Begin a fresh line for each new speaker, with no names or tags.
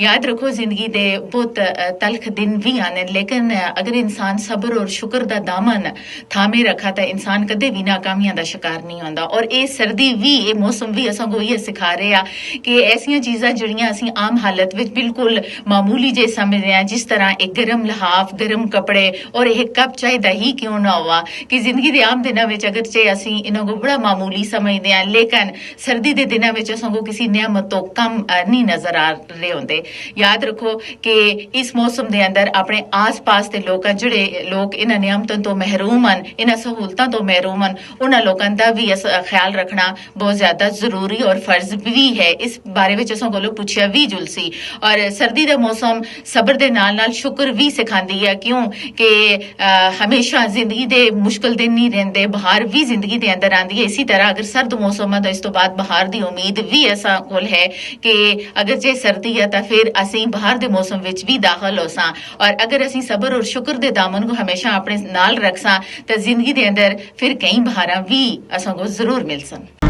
याद रखो जिंदगी दे बहुत तलख दिन भी आने लेकिन अगर इंसान सब्र और शुक्र दा दामन थामे रखा तो इंसान कदे भी नाकामियां दा शिकार नहीं होंदा। और ये सर्दी भी ये मौसम भी असां को ये सिखा रहे आ कि ऐसियां चीज़ां जिहड़ियां असीं आम हालत विच बिल्कुल मामूली जे समझदे आ, जिस तरह एक गर्म लहाफ गर्म कपड़े और एक कप चाय दा ही क्यों ना हुआ कि जिंदगी दे आम दिनां विच अगर चे असीं इन्हां को बड़ा मामूली समझदे आ, लेकिन सर्दी दे दिनां विच असां को किसी नियामत तो कम नहीं नजर आ रहे होंदे। याद रखो कि इस मौसम के अंदर अपने आस पास के लोग जिहड़े लोग इन्हां नियामतों तो महरूम हैं, इन्हां सहूलतां तो महरूम हैं, उन्हां लोगों का भी ख्याल रखना बहुत ज्यादा जरूरी और फर्ज भी है। इस बारे में असां कोलों पुछया भी जुलसी। और सर्दी का मौसम सबर दे नाल नाल शुक्र भी सिखांदी है, क्यों कि हमेशा जिंदगी दे मुश्किल दिन नहीं रहिंदे, बहार भी जिंदगी दे अंदर आंदी है। इसी तरह अगर सर्द मौसम है तो इस तो बाद बहार दी उम्मीद भी असां कोल है कि अगर जे सर्दी है तो फिर ਅਸੀਂ ਬਾਹਰ ਦੇ ਮੌਸਮ ਵਿੱਚ ਵੀ ਦਾਖਲ ਹੋਸਾਂ। ਔਰ ਅਗਰ ਅਸੀਂ ਸਬਰ ਔਰ ਸ਼ੁਕਰ ਦੇ ਦਾਮਨ ਨੂੰ ਹਮੇਸ਼ਾ ਆਪਣੇ ਨਾਲ ਰੱਖਸਾਂ ਤਾਂ ਜ਼ਿੰਦਗੀ ਦੇ ਅੰਦਰ ਫਿਰ ਕਈ ਬਹਾਰਾਂ ਵੀ ਅਸਾਂ ਕੋ ਜ਼ਰੂਰ ਮਿਲਸਨ।